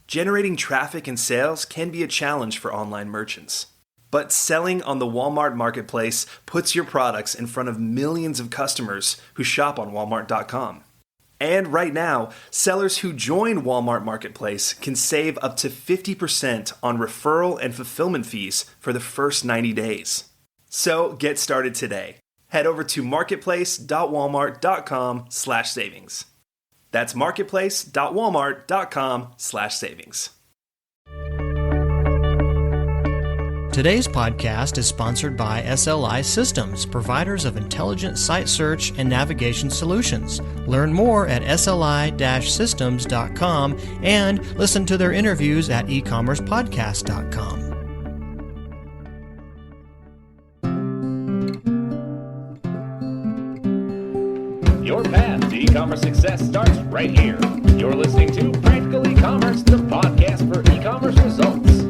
Generating traffic and sales can be a challenge for online merchants. But selling on the Walmart Marketplace puts your products in front of millions of customers who shop on Walmart.com. And right now, sellers who join Walmart Marketplace can save up to 50% on referral and fulfillment fees for the first 90 days. So get started today. Head over to marketplace.walmart.com/savings. That's marketplace.walmart.com/savings. Today's podcast is sponsored by SLI Systems, providers of intelligent site search and navigation solutions. Learn more at sli-systems.com and listen to their interviews at ecommercepodcast.com. Your path to e-commerce success starts right here. You're listening to Practical E-commerce, the podcast for e-commerce results.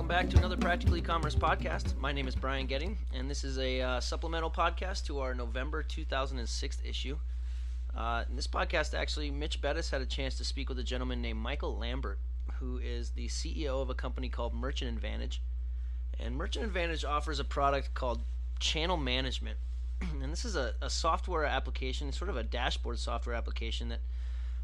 Back to another Practical E-commerce podcast. My name is Brian Getting, and this is a supplemental podcast to our November 2006 issue. In this podcast, actually, Mitch Bettis had a chance to speak with a gentleman named Michael Lambert, who is the CEO of a company called Merchant Advantage. And Merchant Advantage offers a product called Channel Management. And this is a software application, sort of a dashboard software application that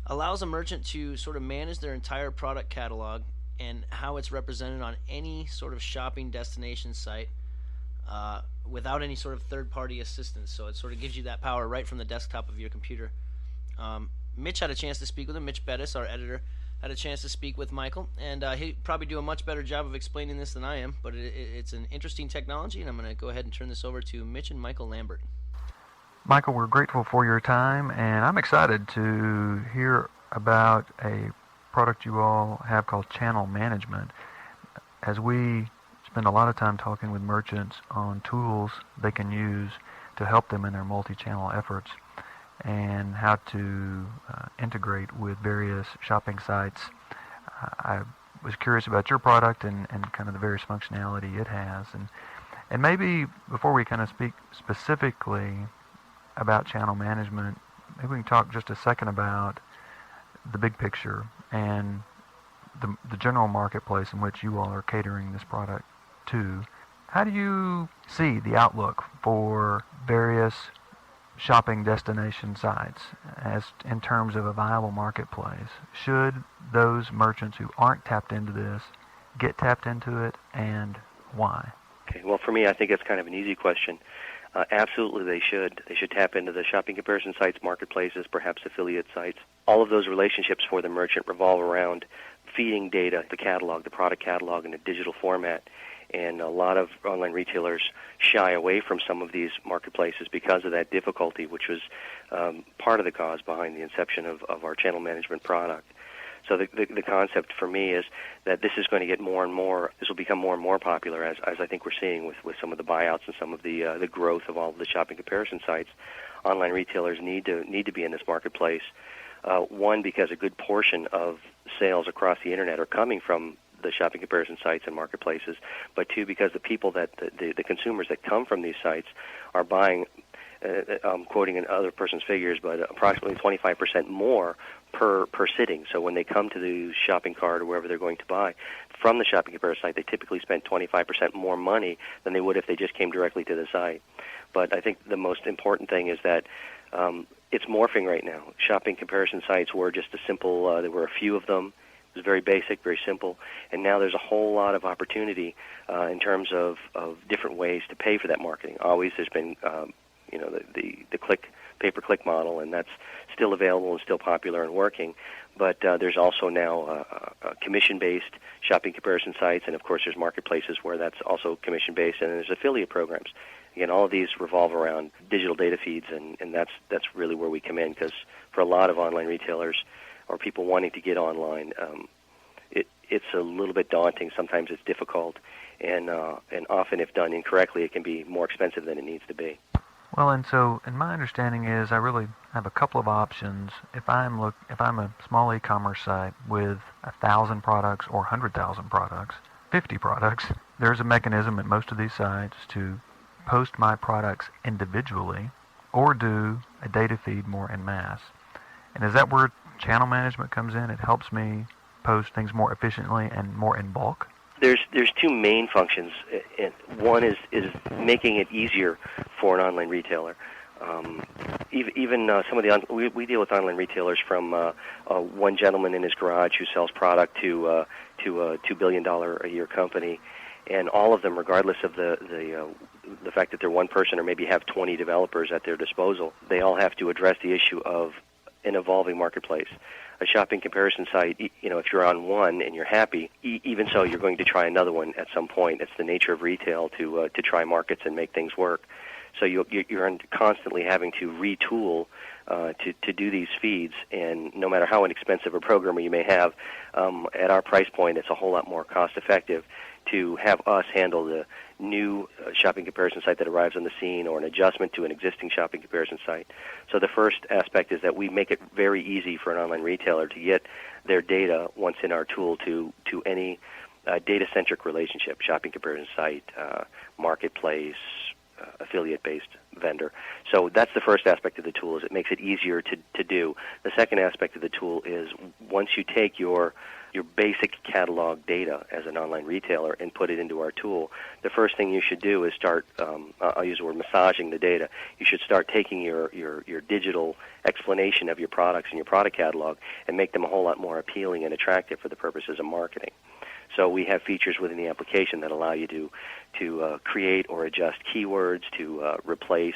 allows a merchant to sort of manage their entire product catalog and how it's represented on any sort of shopping destination site without any sort of third-party assistance. So it sort of gives you that power right from the desktop of your computer. Mitch had a chance to speak with him. Mitch Bettis, our editor, had a chance to speak with Michael, and he'd probably do a much better job of explaining this than I am, but it's an interesting technology, and I'm going to go ahead and turn this over to Mitch and Michael Lambert. Michael, we're grateful for your time, and I'm excited to hear about a product you all have called Channel Management. As we spend a lot of time talking with merchants on tools they can use to help them in their multi-channel efforts and how to integrate with various shopping sites, I was curious about your product and kind of the various functionality it has. And maybe before we kind of speak specifically about channel management, maybe we can talk just a second about the big picture and the general marketplace in which you all are catering this product to. How do you see the outlook for various shopping destination sites as in terms of a viable marketplace? Should those merchants who aren't tapped into this get tapped into it, and why? Okay, well, for me, I think it's kind of an easy question. Absolutely, they should. They should tap into the shopping comparison sites, marketplaces, perhaps affiliate sites. All of those relationships for the merchant revolve around feeding data, the catalog, the product catalog in a digital format. And a lot of online retailers shy away from some of these marketplaces because of that difficulty, which was part of the cause behind the inception of our channel management product. So the concept for me is that this is going to get more and more, this will become more and more popular as I think we're seeing with some of the buyouts and some of the growth of all of the shopping comparison sites. Online retailers need to be in this marketplace. One, because a good portion of sales across the internet are coming from the shopping comparison sites and marketplaces, but two, because the people that the consumers that come from these sites are buying, I'm quoting another person's figures, but approximately 25% more per sitting. So when they come to the shopping cart or wherever they're going to buy from the shopping comparison site, they typically spend 25% more money than they would if they just came directly to the site. But I think the most important thing is that it's morphing right now. Shopping comparison sites were just a simple, there were a few of them. It was very basic, very simple, and now there's a whole lot of opportunity in terms of different ways to pay for that marketing. Always there's been the pay-per-click model, and that's still available and still popular and working. But there's also now commission-based shopping comparison sites, and of course there's marketplaces where that's also commission-based, and there's affiliate programs. Again, all of these revolve around digital data feeds, and that's really where we come in, because for a lot of online retailers or people wanting to get online, it's a little bit daunting. Sometimes it's difficult, and often, if done incorrectly, it can be more expensive than it needs to be. Well, and so, and my understanding is I really have a couple of options. If I'm a small e-commerce site with 1,000 products or 100,000 products, 50 products, there's a mechanism at most of these sites to post my products individually or do a data feed more en masse. And is that where channel management comes in? It helps me post things more efficiently and more in bulk? There's two main functions. One is making it easier for an online retailer. Even some of the we deal with online retailers from one gentleman in his garage who sells product to a $2 billion a year company, and all of them, regardless of the fact that they're one person or maybe have 20 developers at their disposal, they all have to address the issue of an evolving marketplace. A shopping comparison site, if you're on one and you're happy, even so, you're going to try another one at some point. It's the nature of retail to try markets and make things work. So you're constantly having to retool to do these feeds, and no matter how inexpensive a programmer you may have, at our price point, it's a whole lot more cost-effective to have us handle the new shopping comparison site that arrives on the scene or an adjustment to an existing shopping comparison site. So the first aspect is that we make it very easy for an online retailer to get their data once in our tool to any data-centric relationship, shopping comparison site, marketplace, affiliate-based vendor. So that's the first aspect of the tool, is it makes it easier to do. The second aspect of the tool is once you take your basic catalog data as an online retailer and put it into our tool, the first thing you should do is start, I'll use the word massaging the data. You should start taking your digital explanation of your products and your product catalog and make them a whole lot more appealing and attractive for the purposes of marketing. So we have features within the application that allow you to create or adjust keywords, to replace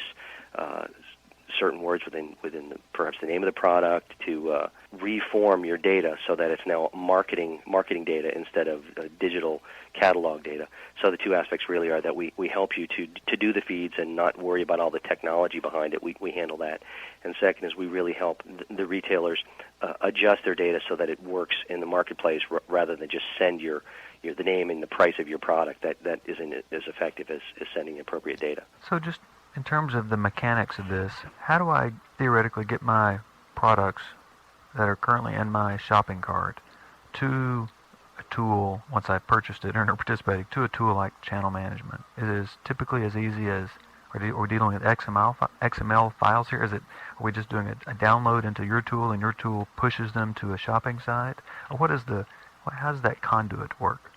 certain words within perhaps the name of the product, to reform your data so that it's now marketing data instead of digital catalog data. So the two aspects really are that we help you to do the feeds and not worry about all the technology behind it. We handle that. And second is we really help the retailers adjust their data so that it works in the marketplace rather than just send the name and the price of your product. That isn't as effective as sending appropriate data. So just in terms of the mechanics of this, how do I theoretically get my products that are currently in my shopping cart to a tool once I've purchased it or participating, to a tool like channel management? It is typically as easy as, are we dealing with XML files here? Are we just doing a download into your tool and your tool pushes them to a shopping site? Or how does that conduit work?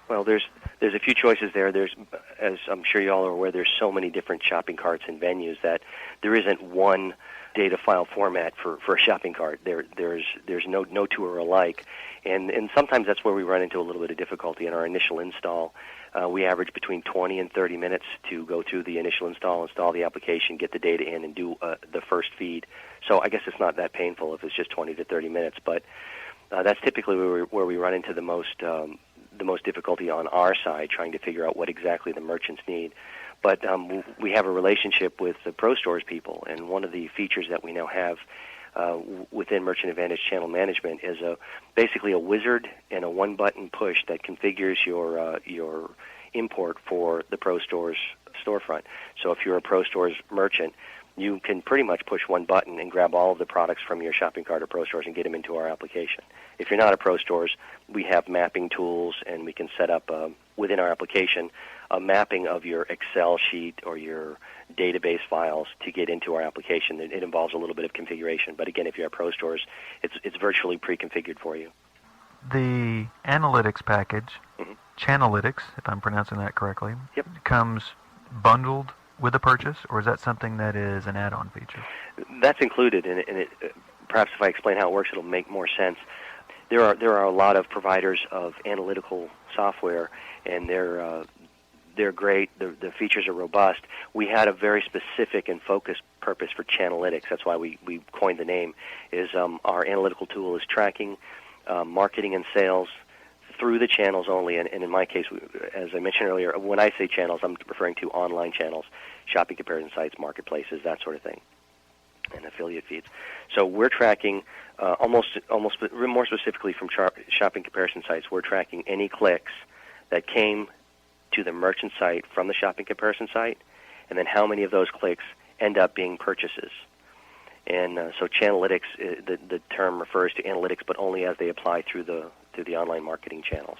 Well, there's a few choices there. There's, as I'm sure you all are aware, there's so many different shopping carts and venues that there isn't one data file format for a shopping cart. There's no two are alike, and sometimes that's where we run into a little bit of difficulty in our initial install. We average between 20 and 30 minutes to go through the initial install the application, get the data in, and do the first feed. So I guess it's not that painful if it's just 20 to 30 minutes, but that's typically where we run into the most difficulty on our side, trying to figure out what exactly the merchants need. But we have a relationship with the Pro Stores people, and one of the features that we now have within Merchant Advantage Channel Management is basically a wizard and a one-button push that configures your import for the Pro Stores storefront. So if you're a Pro Stores merchant, you can pretty much push one button and grab all of the products from your shopping cart or Pro Stores and get them into our application. If you're not a Pro Stores, we have mapping tools, and we can set up within our application a mapping of your Excel sheet or your database files to get into our application. It involves a little bit of configuration, but again, if you're at Pro Stores, it's virtually pre-configured for you. The analytics package, Chanalytics, if I'm pronouncing that correctly, comes bundled with the purchase, or is that something that is an add-on feature? That's included, and it, perhaps if I explain how it works, it'll make more sense. There are a lot of providers of analytical software, and they're great. The features are robust. We had a very specific and focused purpose for Chanalytics. That's why we coined the name. Is our analytical tool is tracking marketing and sales through the channels only, and in my case, as I mentioned earlier, when I say channels, I'm referring to online channels, shopping comparison sites, marketplaces, that sort of thing, and affiliate feeds. So we're tracking almost more specifically from shopping comparison sites. We're tracking any clicks that came to the merchant site from the shopping comparison site, and then how many of those clicks end up being purchases. And so Chanalytics, the term refers to analytics, but only as they apply through the online marketing channels.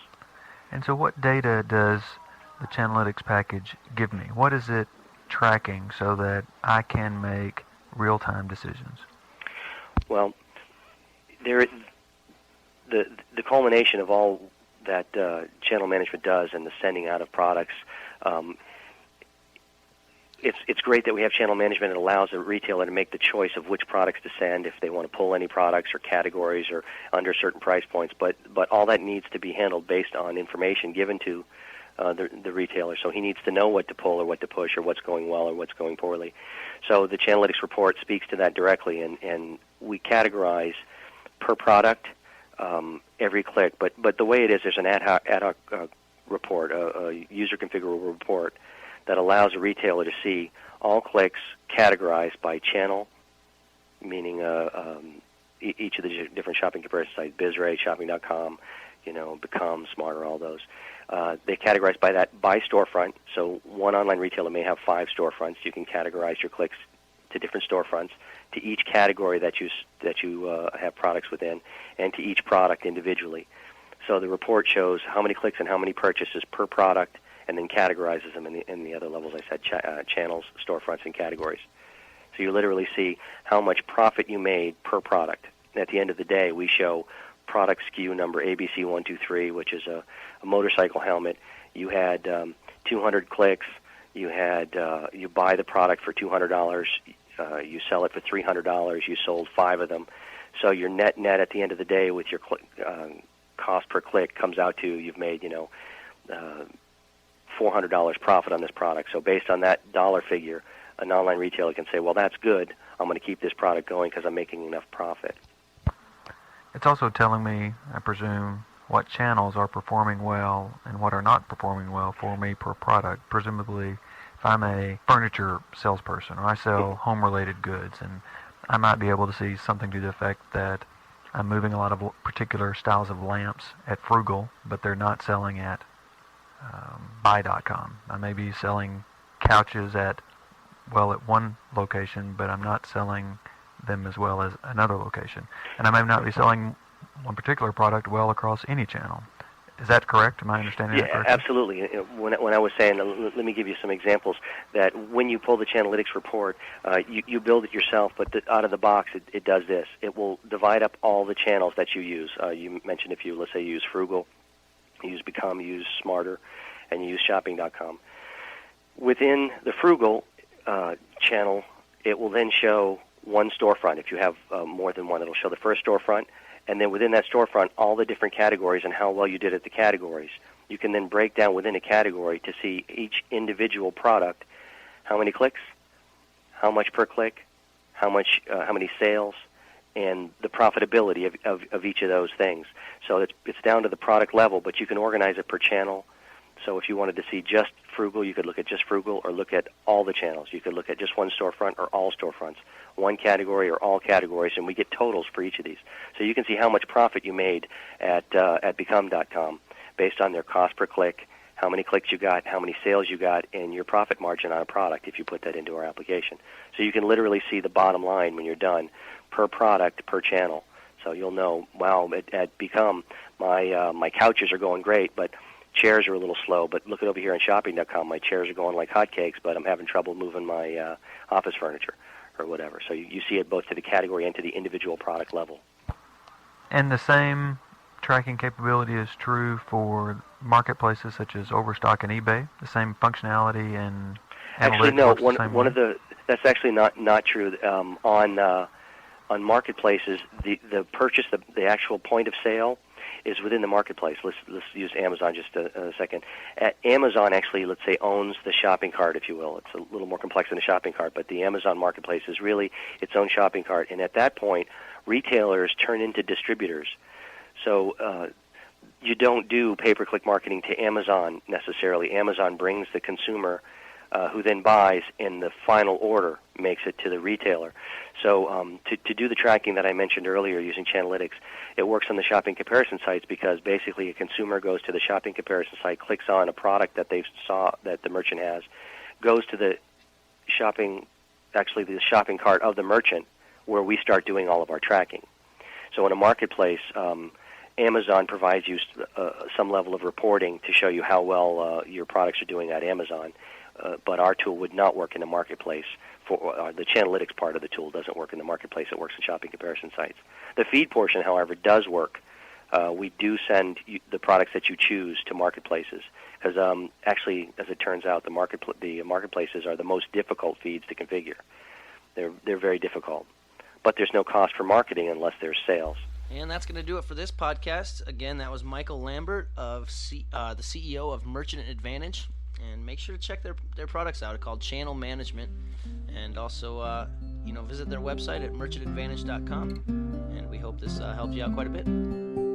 And so what data does the Chanalytics package give me? What is it tracking so that I can make real-time decisions? Well, the culmination of all that channel management does and the sending out of products, it's great that we have channel management. It allows a retailer to make the choice of which products to send if they want to pull any products or categories or under certain price points. But all that needs to be handled based on information given to the retailer. So he needs to know what to pull or what to push or what's going well or what's going poorly. So the Chanalytics report speaks to that directly, and we categorize per product every click. But the way it is, there's an ad hoc report, a user configurable report that allows a retailer to see all clicks categorized by channel, meaning each of the different shopping comparison sites, BizRate, Shopping.com, Become, Smarter, all those. They categorize by storefront. So one online retailer may have 5 storefronts. You can categorize your clicks to different storefronts, to each category that you have products within, and to each product individually. So the report shows how many clicks and how many purchases per product, and then categorizes them in the other levels I said, channels, storefronts, and categories. So you literally see how much profit you made per product. And at the end of the day, we show product SKU number ABC123, which is a motorcycle helmet. You had 200 clicks. You buy the product for $200. You sell it for $300. You sold 5 of them. So your net at the end of the day with your cost per click comes out to you've made $400 profit on this product. So based on that dollar figure, an online retailer can say, well, that's good. I'm going to keep this product going because I'm making enough profit. It's also telling me, I presume, what channels are performing well and what are not performing well for me per product. Presumably, if I'm a furniture salesperson or I sell home-related goods, and I might be able to see something to the effect that I'm moving a lot of particular styles of lamps at Frugal, but they're not selling at buy.com. I may be selling couches at one location, but I'm not selling them as well as another location. And I may not be selling one particular product well across any channel. Is that correct? Am I understanding that correctly? Yeah, absolutely. When I was saying, let me give you some examples, that when you pull the Chanalytics report, you build it yourself, but out of the box, it does this. It will divide up all the channels that you use. You mentioned a few. Let's say you use Frugal, you use Become, you use Smarter, and you use Shopping.com. Within the Frugal channel, it will then show one storefront. If you have more than one, it'll show the first storefront, and then within that storefront, all the different categories and how well you did at the categories. You can then break down within a category to see each individual product, how many clicks, how much per click, how many sales, and the profitability of each of those things. So it's down to the product level, but you can organize it per channel. So if you wanted to see just Frugal, you could look at just Frugal, or look at all the channels. You could look at just one storefront or all storefronts, one category or all categories, and we get totals for each of these. So you can see how much profit you made at Become.com based on their cost per click, how many clicks you got, how many sales you got, and your profit margin on a product if you put that into our application. So you can literally see the bottom line when you're done per product, per channel. So you'll know, wow, at Become, my couches are going great, but chairs are a little slow. But look at over here on Shopping.com, my chairs are going like hotcakes, but I'm having trouble moving my office furniture or whatever. So you see it both to the category and to the individual product level. And the same tracking capability is true for marketplaces such as Overstock and eBay? The same functionality and actually, no. That's actually not true. On marketplaces, the purchase, the actual point of sale, is within the marketplace. Let's use Amazon just a second. Amazon actually, let's say, owns the shopping cart, if you will. It's a little more complex than a shopping cart, but the Amazon marketplace is really its own shopping cart. And at that point, retailers turn into distributors. So you don't do pay-per-click marketing to Amazon necessarily. Amazon brings the consumer who then buys, and the final order makes it to the retailer. So to do the tracking that I mentioned earlier using Chanalytics, it works on the shopping comparison sites because basically a consumer goes to the shopping comparison site, clicks on a product that they saw that the merchant has, goes to the shopping cart of the merchant where we start doing all of our tracking. So in a marketplace, Amazon provides you some level of reporting to show you how well your products are doing at Amazon. but our tool would not work in the marketplace. For the Channelytics part of the tool doesn't work in the marketplace. It works in shopping comparison sites. The feed portion, however, does work. We do send the products that you choose to marketplaces because actually, as it turns out, the marketplaces are the most difficult feeds to configure. They're very difficult, but there's no cost for marketing unless there's sales. And that's going to do it for this podcast. Again, that was Michael Lambert, of the CEO of Merchant Advantage. And make sure to check their products out. It's called Channel Management. And also, visit their website at merchantadvantage.com. And we hope this helped you out quite a bit.